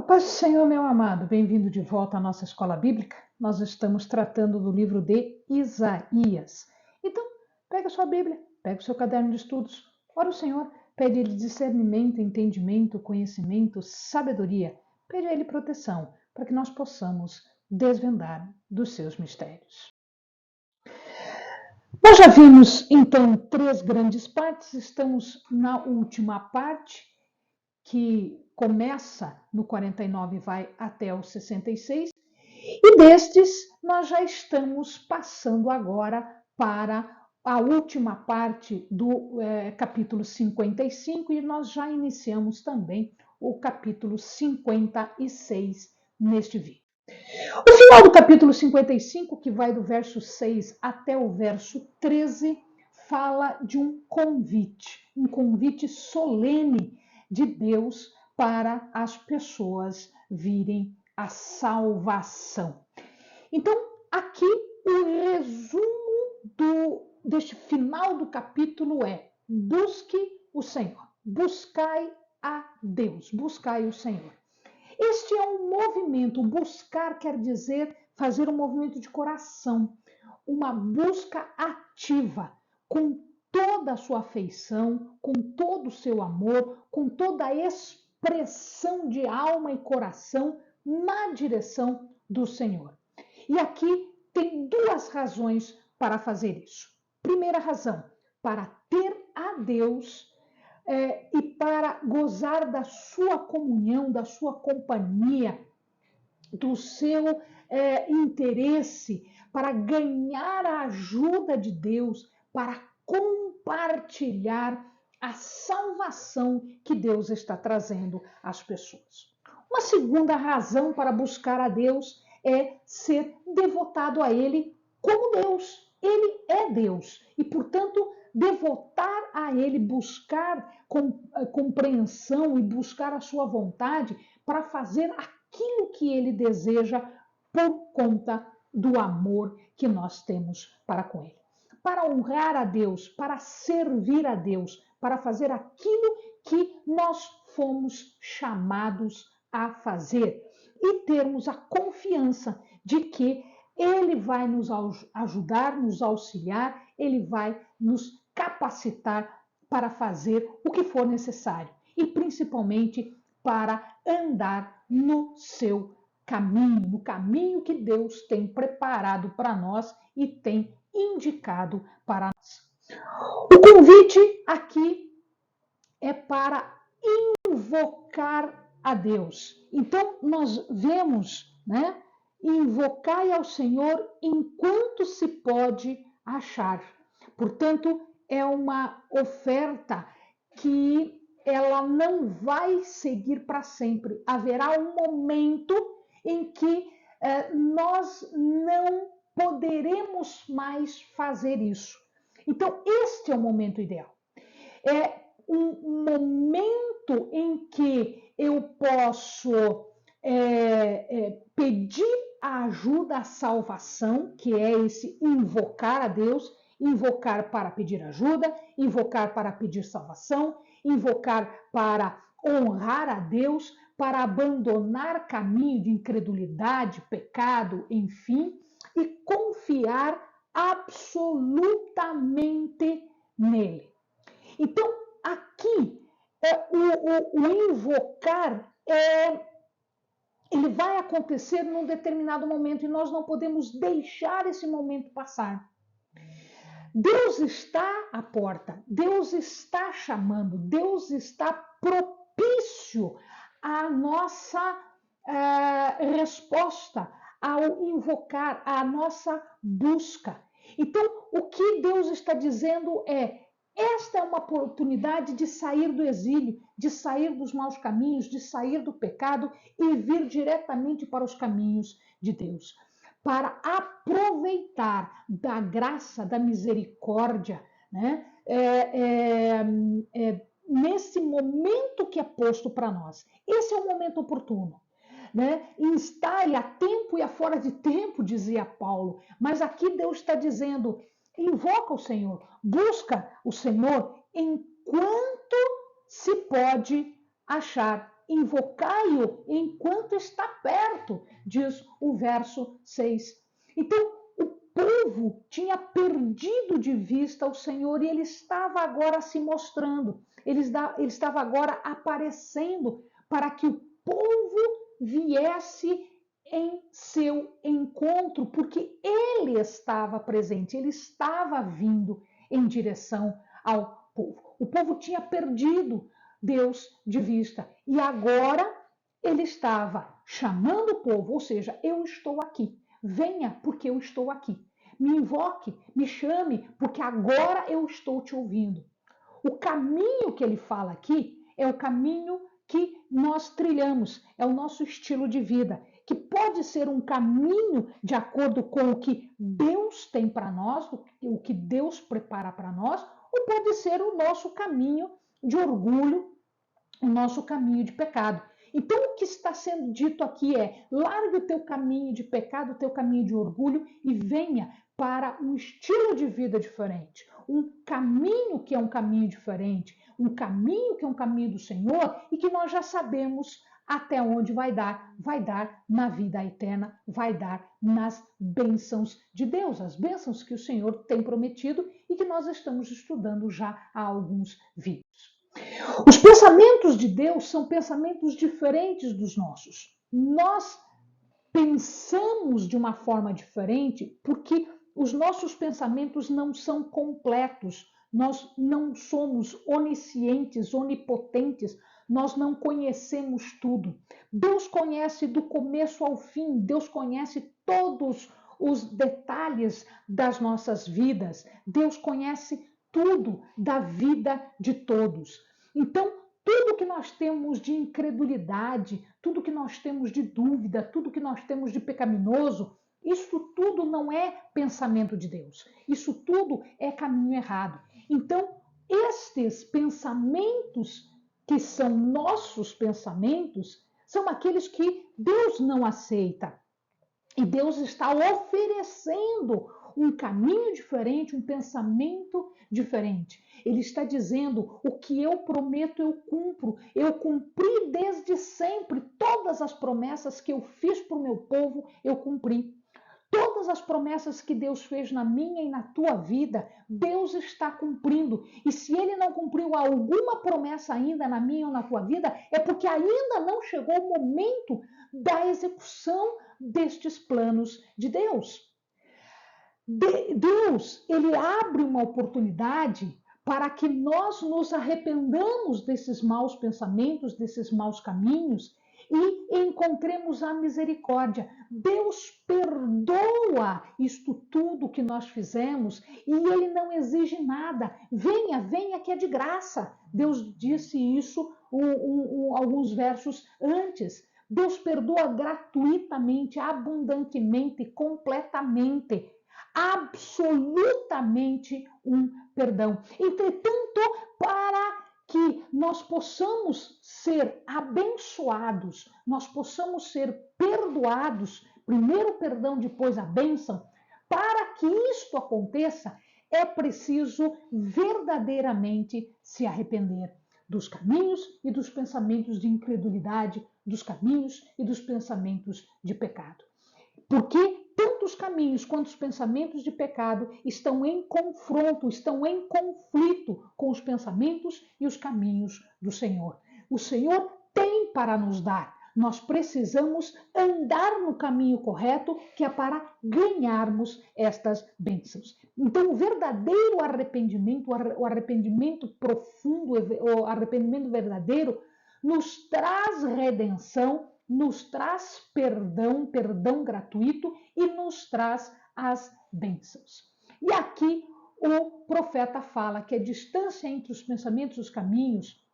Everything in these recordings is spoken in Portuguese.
Paz do Senhor, meu amado, bem-vindo de volta à nossa escola bíblica. Nós estamos tratando do livro de Isaías. Então, pega a sua Bíblia, pega o seu caderno de estudos, ora o Senhor, pede a Ele discernimento, entendimento, conhecimento, sabedoria, pede a Ele proteção, para que nós possamos desvendar dos seus mistérios. Nós já vimos, então, 3 grandes partes, estamos na última parte, que começa no 49 e vai até o 66, e destes nós já estamos passando agora para a última parte do capítulo 55 e nós já iniciamos também o capítulo 56 neste vídeo. O final do capítulo 55, que vai do verso 6 até o verso 13, fala de um convite solene de Deus para as pessoas virem a salvação. Então, aqui o resumo deste final do capítulo é: busque o Senhor, buscai a Deus, buscai o Senhor. Este é um movimento, buscar quer dizer fazer um movimento de coração, uma busca ativa, com toda a sua afeição, com todo o seu amor, com toda a expressão de alma e coração na direção do Senhor. E aqui tem 2 razões para fazer isso. Primeira razão, para ter a Deus e para gozar da sua comunhão, da sua companhia, do seu interesse, para ganhar a ajuda de Deus, para compartilhar a salvação que Deus está trazendo às pessoas. Uma segunda razão para buscar a Deus é ser devotado a Ele como Deus. Ele é Deus e, portanto, devotar a Ele, buscar compreensão e buscar a sua vontade para fazer aquilo que Ele deseja por conta do amor que nós temos para com Ele. Para honrar a Deus, para servir a Deus, para fazer aquilo que nós fomos chamados a fazer e termos a confiança de que Ele vai nos ajudar, nos auxiliar, Ele vai nos capacitar para fazer o que for necessário e principalmente para andar no seu caminho, no caminho que Deus tem preparado para nós e tem indicado para nós. O convite aqui é para invocar a Deus. Então, nós vemos, né? Invocai ao Senhor enquanto se pode achar. Portanto, é uma oferta que ela não vai seguir para sempre. Haverá um momento em que nós não poderemos mais fazer isso. Então, este é o momento ideal. É um momento em que eu posso pedir a ajuda, a salvação, que é esse invocar a Deus, invocar para pedir ajuda, invocar para pedir salvação, invocar para honrar a Deus, para abandonar caminho de incredulidade, pecado, enfim, e confiar absolutamente nele. Então, aqui, o invocar, ele vai acontecer num determinado momento e nós não podemos deixar esse momento passar. Deus está à porta, Deus está chamando, Deus está propício à nossa resposta, ao invocar, à nossa busca. Então, o que Deus está dizendo é: esta é uma oportunidade de sair do exílio, de sair dos maus caminhos, de sair do pecado e vir diretamente para os caminhos de Deus, para aproveitar da graça, da misericórdia, né? Nesse momento que é posto para nós. Esse é o momento oportuno. Né? Está e a tempo e a fora de tempo, dizia Paulo, mas aqui Deus está dizendo: invoca o Senhor, busca o Senhor enquanto se pode achar. invocai-o enquanto está perto, diz o verso 6. Então, o povo tinha perdido de vista o Senhor e ele estava agora se mostrando, ele estava agora aparecendo para que o povo viesse em seu encontro, porque ele estava presente, ele estava vindo em direção ao povo. O povo tinha perdido Deus de vista e agora ele estava chamando o povo, ou seja, eu estou aqui, venha porque eu estou aqui, me invoque, me chame porque agora eu estou te ouvindo. O caminho que ele fala aqui é o caminho que nós trilhamos, é o nosso estilo de vida, que pode ser um caminho de acordo com o que Deus tem para nós, o que Deus prepara para nós, ou pode ser o nosso caminho de orgulho, o nosso caminho de pecado. Então, o que está sendo dito aqui é: largue o teu caminho de pecado, o teu caminho de orgulho e venha para um estilo de vida diferente, um caminho que é um caminho diferente, um caminho que é um caminho do Senhor e que nós já sabemos até onde vai dar na vida eterna, vai dar nas bênçãos de Deus, as bênçãos que o Senhor tem prometido e que nós estamos estudando já há alguns vídeos. Os pensamentos de Deus são pensamentos diferentes dos nossos. Nós pensamos de uma forma diferente porque os nossos pensamentos não são completos. Nós não somos oniscientes, onipotentes, nós não conhecemos tudo. Deus conhece do começo ao fim, Deus conhece todos os detalhes das nossas vidas, Deus conhece tudo da vida de todos. Então, tudo que nós temos de incredulidade, tudo que nós temos de dúvida, tudo que nós temos de pecaminoso, isso tudo não é pensamento de Deus. Isso tudo é caminho errado. Então, estes pensamentos que são nossos pensamentos são aqueles que Deus não aceita. E Deus está oferecendo um caminho diferente, um pensamento diferente. Ele está dizendo: o que eu prometo, eu cumpro. Eu cumpri desde sempre. Todas as promessas que eu fiz para o meu povo, eu cumpri. Todas as promessas que Deus fez na minha e na tua vida, Deus está cumprindo. E se Ele não cumpriu alguma promessa ainda na minha ou na tua vida, é porque ainda não chegou o momento da execução destes planos de Deus. Deus, Ele abre uma oportunidade para que nós nos arrependamos desses maus pensamentos, desses maus caminhos e encontremos a misericórdia. Deus perdoa isto tudo que nós fizemos e Ele não exige nada. Venha, venha que é de graça. Deus disse isso alguns versos antes. Deus perdoa gratuitamente, abundantemente, completamente, absolutamente um perdão. Entretanto, para que nós possamos ser abençoados, nós possamos ser perdoados, primeiro o perdão, depois a bênção, para que isto aconteça, é preciso verdadeiramente se arrepender dos caminhos e dos pensamentos de incredulidade, dos caminhos e dos pensamentos de pecado. Porque tanto os caminhos quanto os pensamentos de pecado estão em confronto, estão em conflito com os pensamentos e os caminhos do Senhor. O Senhor tem para nos dar. Nós precisamos andar no caminho correto, que é para ganharmos estas bênçãos. Então, o verdadeiro arrependimento, o arrependimento profundo, o arrependimento verdadeiro, nos traz redenção, nos traz perdão, perdão gratuito e nos traz as bênçãos. E aqui o profeta fala que a distância entre os pensamentos e os caminhos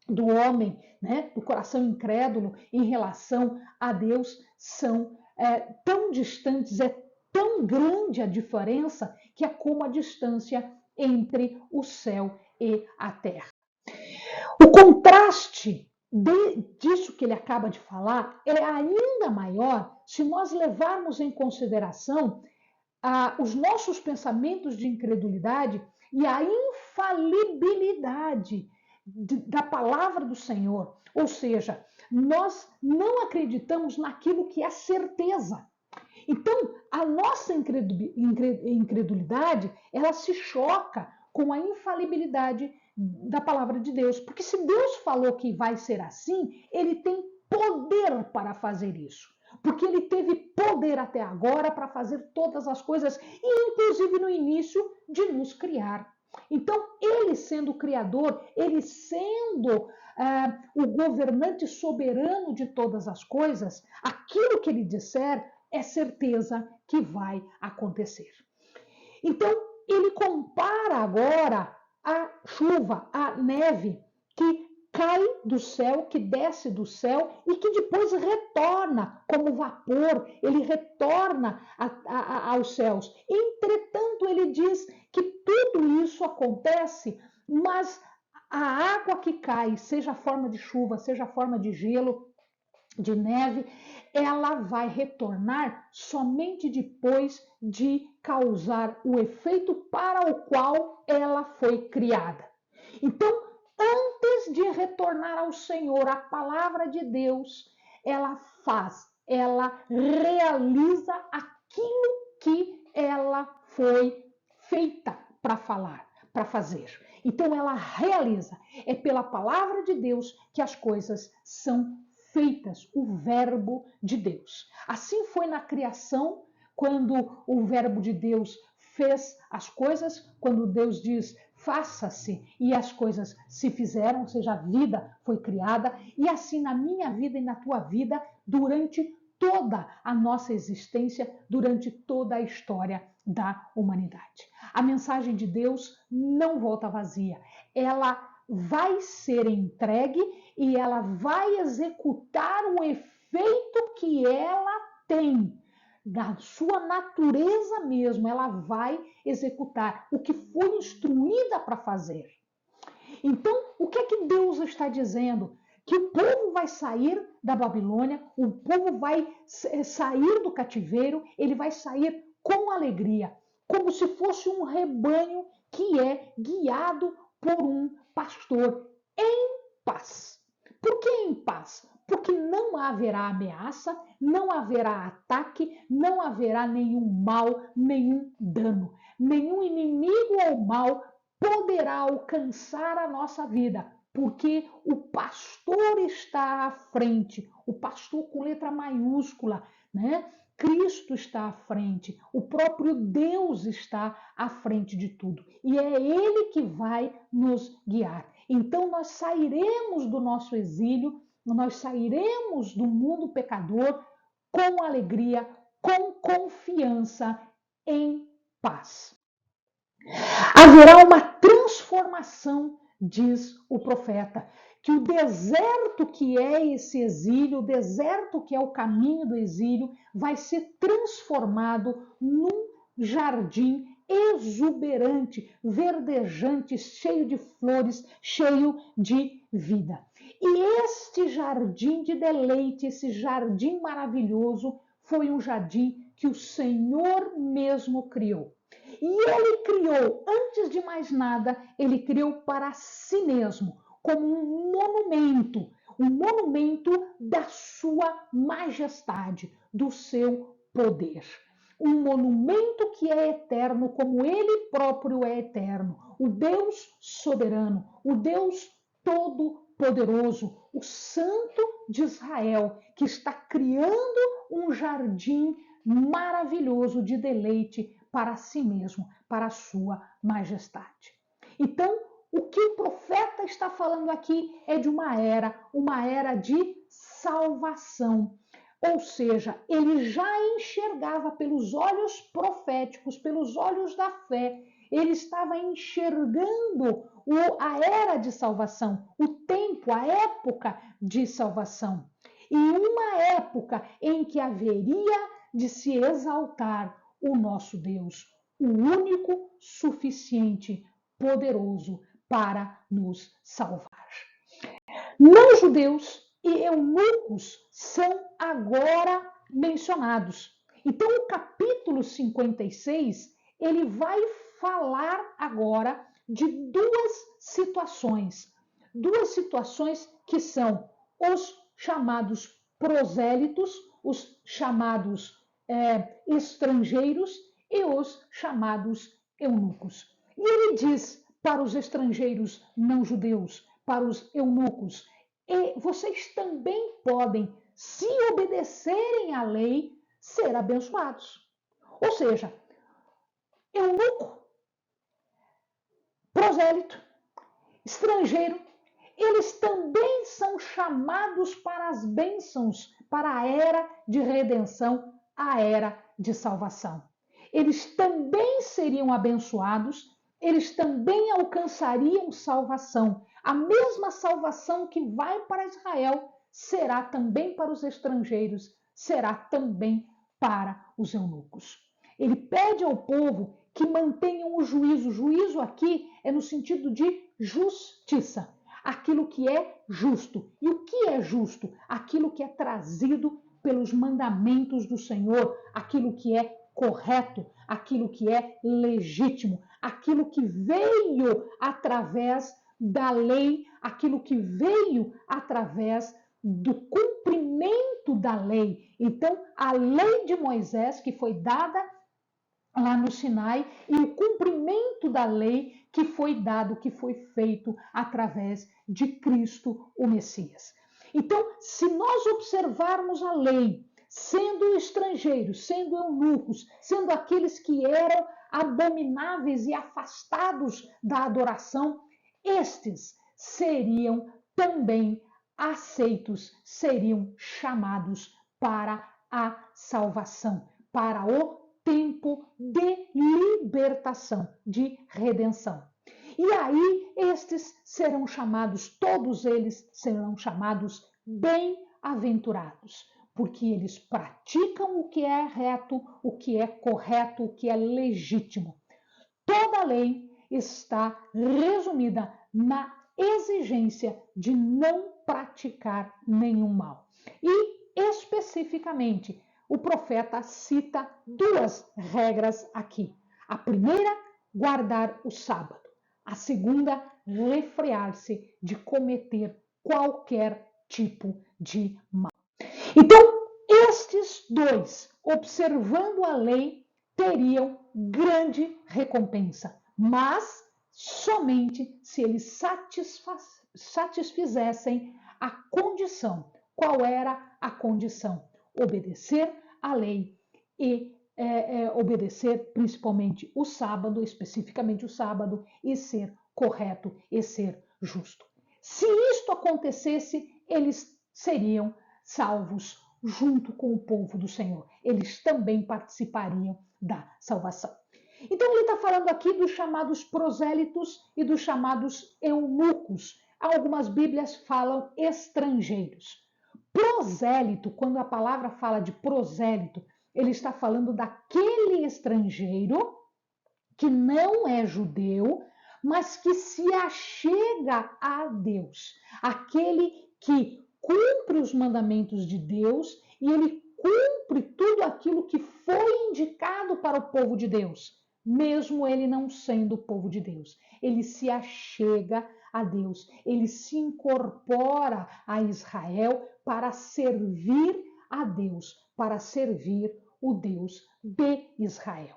do homem, né, do coração incrédulo em relação a Deus são tão distantes, é tão grande a diferença que é como a distância entre o céu e a terra. O contraste disso que ele acaba de falar é ainda maior se nós levarmos em consideração os nossos pensamentos de incredulidade e a infalibilidade da palavra do Senhor. Ou seja, nós não acreditamos naquilo que é certeza. Então, a nossa incredulidade, ela se choca com a infalibilidade da palavra de Deus. Porque se Deus falou que vai ser assim, ele tem poder para fazer isso. Porque ele teve poder até agora para fazer todas as coisas, e inclusive no início de nos criar. Então, ele sendo o Criador, ele sendo o governante soberano de todas as coisas, aquilo que ele disser é certeza que vai acontecer. Então, ele compara agora a chuva, a neve, que cai do céu, que desce do céu e que depois retorna como vapor, ele retorna aos céus. Entretanto, ele diz que tudo isso acontece, mas a água que cai, seja a forma de chuva, seja a forma de gelo, de neve, ela vai retornar somente depois de causar o efeito para o qual ela foi criada. Então, antes de retornar ao Senhor, a palavra de Deus, ela realiza aquilo que ela foi feita para falar, para fazer. Então, ela realiza. É pela palavra de Deus que as coisas são feitas, o verbo de Deus. Assim foi na criação, quando o verbo de Deus fez as coisas, quando Deus diz faça-se e as coisas se fizeram, ou seja, a vida foi criada, e assim na minha vida e na tua vida, durante toda a nossa existência, durante toda a história da humanidade. A mensagem de Deus não volta vazia, ela vai ser entregue e ela vai executar o efeito que ela tem. Da sua natureza mesmo, ela vai executar o que foi instruída para fazer. Então, o que é que Deus está dizendo? Que o povo vai sair da Babilônia, o povo vai sair do cativeiro, ele vai sair com alegria, como se fosse um rebanho que é guiado por um pastor em paz. Por que em paz? Porque não haverá ameaça, não haverá ataque, não haverá nenhum mal, nenhum dano. Nenhum inimigo ou mal poderá alcançar a nossa vida, porque o pastor está à frente, o pastor com letra maiúscula, né? Cristo está à frente, o próprio Deus está à frente de tudo e é Ele que vai nos guiar. Então nós sairemos do nosso exílio, nós sairemos do mundo pecador com alegria, com confiança, em paz. Haverá uma transformação, diz o profeta, que o deserto que é esse exílio, o deserto que é o caminho do exílio, vai ser transformado num jardim exuberante, verdejante, cheio de flores, cheio de vida. E este jardim de deleite, esse jardim maravilhoso, foi um jardim que o Senhor mesmo criou. E ele criou, antes de mais nada, ele criou para si mesmo, como um monumento da sua majestade, do seu poder. Um monumento que é eterno, como ele próprio é eterno. O Deus soberano, o Deus todo-poderoso, o Santo de Israel, que está criando um jardim maravilhoso de deleite para si mesmo, para a sua majestade. Então, o que o profeta está falando aqui é de uma era de salvação. Ou seja, ele já enxergava pelos olhos proféticos, pelos olhos da fé, ele estava enxergando a era de salvação, o tempo, a época de salvação. E uma época em que haveria de se exaltar o nosso Deus, o único, suficiente, poderoso para nos salvar. Não judeus e eunucos são agora mencionados. Então, o capítulo 56, ele vai falar agora de duas situações. duas situações que são os chamados prosélitos, os chamados estrangeiros e os chamados eunucos. E ele diz para os estrangeiros não judeus, para os eunucos, e vocês também podem, se obedecerem à lei, ser abençoados. Ou seja, eunuco, prosélito, estrangeiro, eles também são chamados para as bênçãos, para a era de redenção, a era de salvação. Eles também seriam abençoados, eles também alcançariam salvação. A mesma salvação que vai para Israel será também para os estrangeiros, será também para os eunucos. Ele pede ao povo que mantenham o juízo. Juízo aqui é no sentido de justiça. Aquilo que é justo. E o que é justo? Aquilo que é trazido pelos mandamentos do Senhor, aquilo que é correto, aquilo que é legítimo, aquilo que veio através da lei, aquilo que veio através do cumprimento da lei. Então, a lei de Moisés, que foi dada lá no Sinai, e o cumprimento da lei que foi dado, que foi feito através de Cristo, o Messias. Então, se nós observarmos a lei, sendo estrangeiros, sendo eunucos, sendo aqueles que eram abomináveis e afastados da adoração, estes seriam também aceitos, seriam chamados para a salvação, para o tempo de libertação, de redenção. E aí estes serão chamados, todos eles serão chamados bem-aventurados, porque eles praticam o que é reto, o que é correto, o que é legítimo. Toda a lei está resumida na exigência de não praticar nenhum mal. E, especificamente, o profeta cita duas regras aqui. A primeira, guardar o sábado. A segunda, refrear-se de cometer qualquer tipo de mal. Então, estes dois, observando a lei, teriam grande recompensa, mas somente se eles satisfizessem a condição. Qual era a condição? Obedecer à lei e obedecer principalmente o sábado, especificamente o sábado, e ser correto e ser justo. Se isto acontecesse, eles seriam salvos junto com o povo do Senhor. Eles também participariam da salvação. Então ele está falando aqui dos chamados prosélitos e dos chamados eunucos. Algumas Bíblias falam estrangeiros. Prosélito, quando a palavra fala de prosélito, ele está falando daquele estrangeiro que não é judeu, mas que se achega a Deus. Aquele que cumpre os mandamentos de Deus e ele cumpre tudo aquilo que foi indicado para o povo de Deus, mesmo ele não sendo o povo de Deus. Ele se achega a Deus, ele se incorpora a Israel para servir a Deus, para servir o Deus de Israel.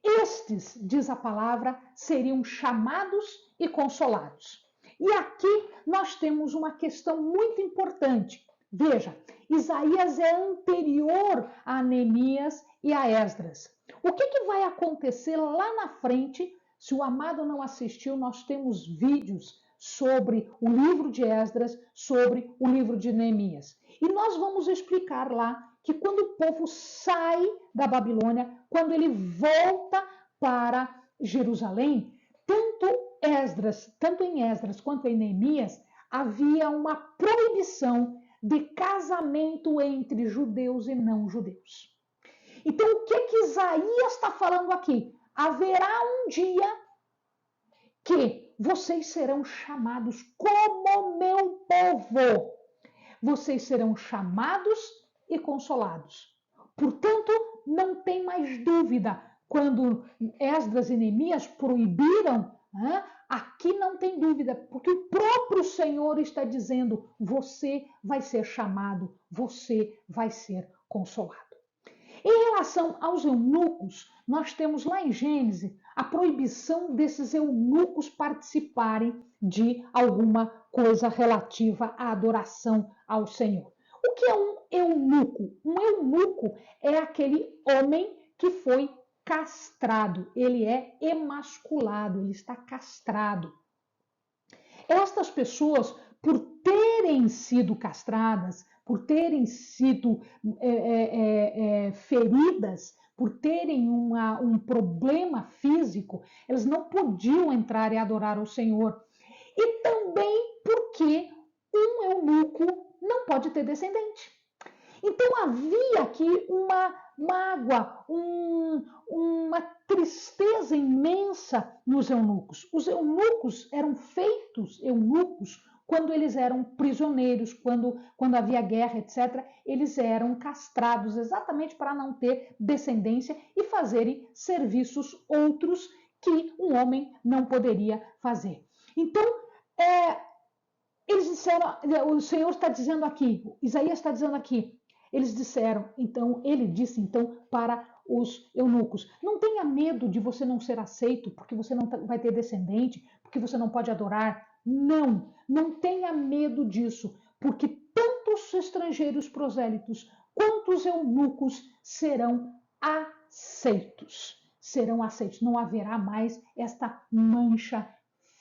Estes, diz a palavra, seriam chamados e consolados. E aqui nós temos uma questão muito importante. Veja, Isaías é anterior a Neemias e a Esdras. O que vai acontecer lá na frente? Se o amado não assistiu, nós temos vídeos sobre o livro de Esdras, sobre o livro de Neemias. E nós vamos explicar lá que quando o povo sai da Babilônia, quando ele volta para Jerusalém, tanto em Esdras quanto em Neemias, havia uma proibição de casamento entre judeus e não judeus. Então, o que Isaías está falando aqui? Haverá um dia que vocês serão chamados como meu povo. Vocês serão chamados e consolados. Portanto, não tem mais dúvida. Quando Esdras e Neemias proibiram Aqui não tem dúvida, porque o próprio Senhor está dizendo: você vai ser chamado, você vai ser consolado. Em relação aos eunucos, nós temos lá em Gênesis a proibição desses eunucos participarem de alguma coisa relativa à adoração ao Senhor. O que é um eunuco? Um eunuco é aquele homem que foi castrado, ele é emasculado, ele está castrado. Estas pessoas, por terem sido castradas, por terem sido feridas, por terem um problema físico, elas não podiam entrar e adorar o Senhor. E também porque um eunuco não pode ter descendente. Então havia aqui uma mágoa, uma tristeza imensa nos eunucos. Os eunucos eram feitos eunucos quando eles eram prisioneiros, quando havia guerra, etc. Eles eram castrados exatamente para não ter descendência e fazerem serviços outros que um homem não poderia fazer. Então, eles disseram, o Senhor está dizendo aqui, Isaías está dizendo aqui, eles disseram, então, ele disse então para os eunucos: não tenha medo de você não ser aceito, porque você não vai ter descendente, porque você não pode adorar. Não, não tenha medo disso, porque tanto os estrangeiros prosélitos quanto os eunucos serão aceitos. Serão aceitos. Não haverá mais esta mancha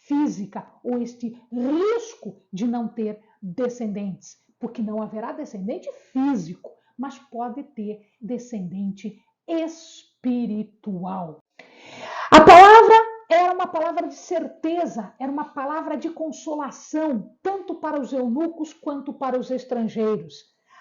física ou este risco de não ter descendentes. Porque não haverá descendente físico, mas pode ter descendente espiritual. A palavra era uma palavra de certeza, era uma palavra de consolação, tanto para os eunucos quanto para os estrangeiros.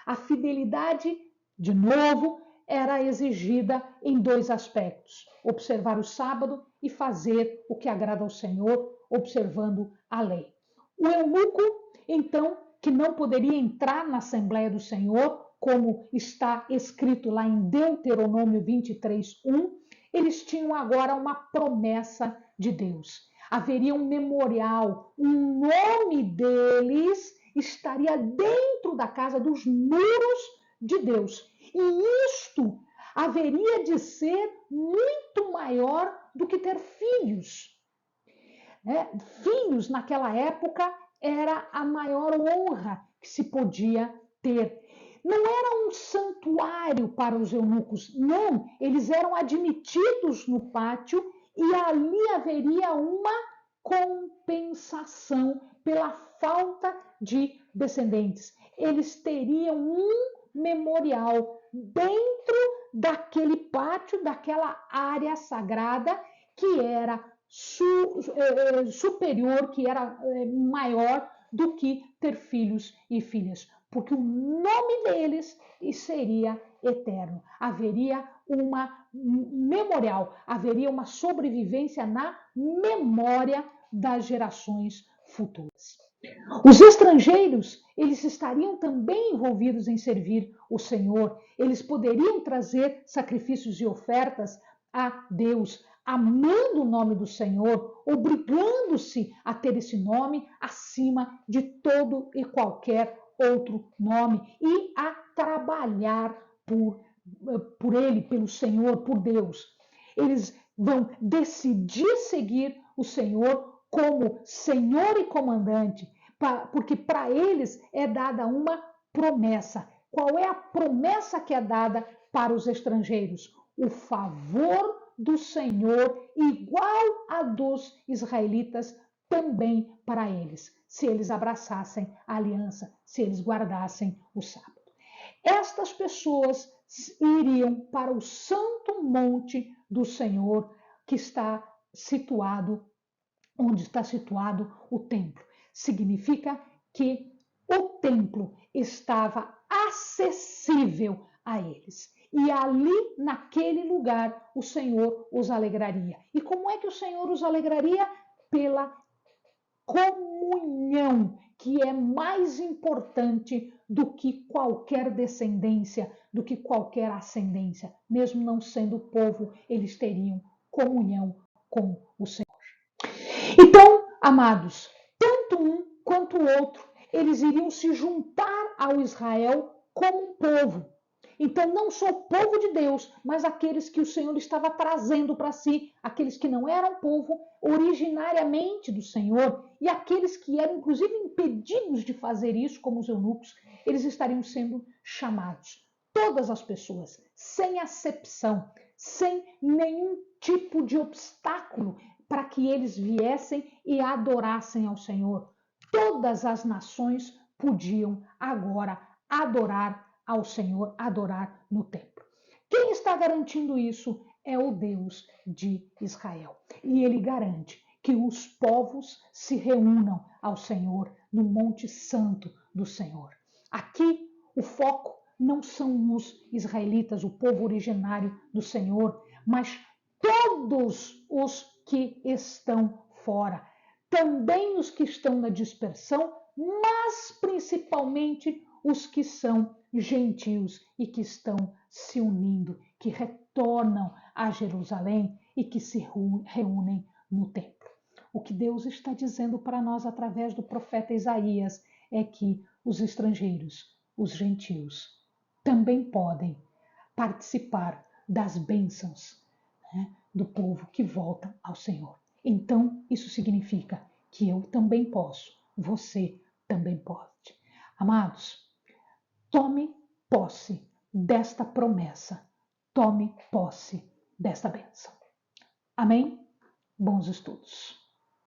A fidelidade, de novo, era exigida em dois aspectos: observar o sábado e fazer o que agrada ao Senhor, observando a lei. O eunuco, então, que não poderia entrar na Assembleia do Senhor, como está escrito lá em Deuteronômio 23:1, eles tinham agora uma promessa de Deus. Haveria um memorial, um nome deles estaria dentro da casa dos muros de Deus. E isto haveria de ser muito maior do que ter filhos. Filhos, naquela época, era a maior honra que se podia ter. Não era um santuário para os eunucos, não. Eles eram admitidos no pátio e ali haveria uma compensação pela falta de descendentes. Eles teriam um memorial dentro daquele pátio, daquela área sagrada que era superior, que era maior do que ter filhos e filhas, porque o nome deles seria eterno. Haveria uma memorial, haveria uma sobrevivência na memória das gerações futuras. Os estrangeiros, eles estariam também envolvidos em servir o Senhor. Eles poderiam trazer sacrifícios e ofertas a Deus, amando o nome do Senhor, obrigando-se a ter esse nome acima de todo e qualquer outro nome e a trabalhar por ele, pelo Senhor, por Deus. Eles vão decidir seguir o Senhor como Senhor e comandante, porque para eles é dada uma promessa. Qual é a promessa que é dada para os estrangeiros? O favor do Senhor igual a dos israelitas também para eles, se eles abraçassem a aliança, se eles guardassem o sábado. Estas pessoas iriam para o santo monte do Senhor, que está situado, onde está situado o templo. Significa que o templo estava acessível a eles. E ali, naquele lugar, o Senhor os alegraria. E como é que o Senhor os alegraria? Pela comunhão, que é mais importante do que qualquer descendência, do que qualquer ascendência. Mesmo não sendo povo, eles teriam comunhão com o Senhor. Então, Amados, tanto um quanto o outro, eles iriam se juntar ao Israel como um povo. Então, não só o povo de Deus, mas aqueles que o Senhor estava trazendo para si, aqueles que não eram povo originariamente do Senhor, e aqueles que eram, inclusive, impedidos de fazer isso, como os eunucos, eles estariam sendo chamados. Todas as pessoas, sem acepção, sem nenhum tipo de obstáculo, para que eles viessem e adorassem ao Senhor. Todas as nações podiam agora adorar ao Senhor, adorar no templo. Quem está garantindo isso é o Deus de Israel. E ele garante que os povos se reúnam ao Senhor no Monte Santo do Senhor. Aqui o foco não são os israelitas, o povo originário do Senhor, mas todos os que estão fora, também os que estão na dispersão, mas principalmente os que são gentios e que estão se unindo, que retornam a Jerusalém e que se reúnem no templo. O que Deus está dizendo para nós através do profeta Isaías é que os estrangeiros, os gentios, também podem participar das bênçãos, né, do povo que volta ao Senhor. Então, isso significa que eu também posso, você também pode. Amados, tome posse desta promessa, tome posse desta bênção. Amém? Bons estudos.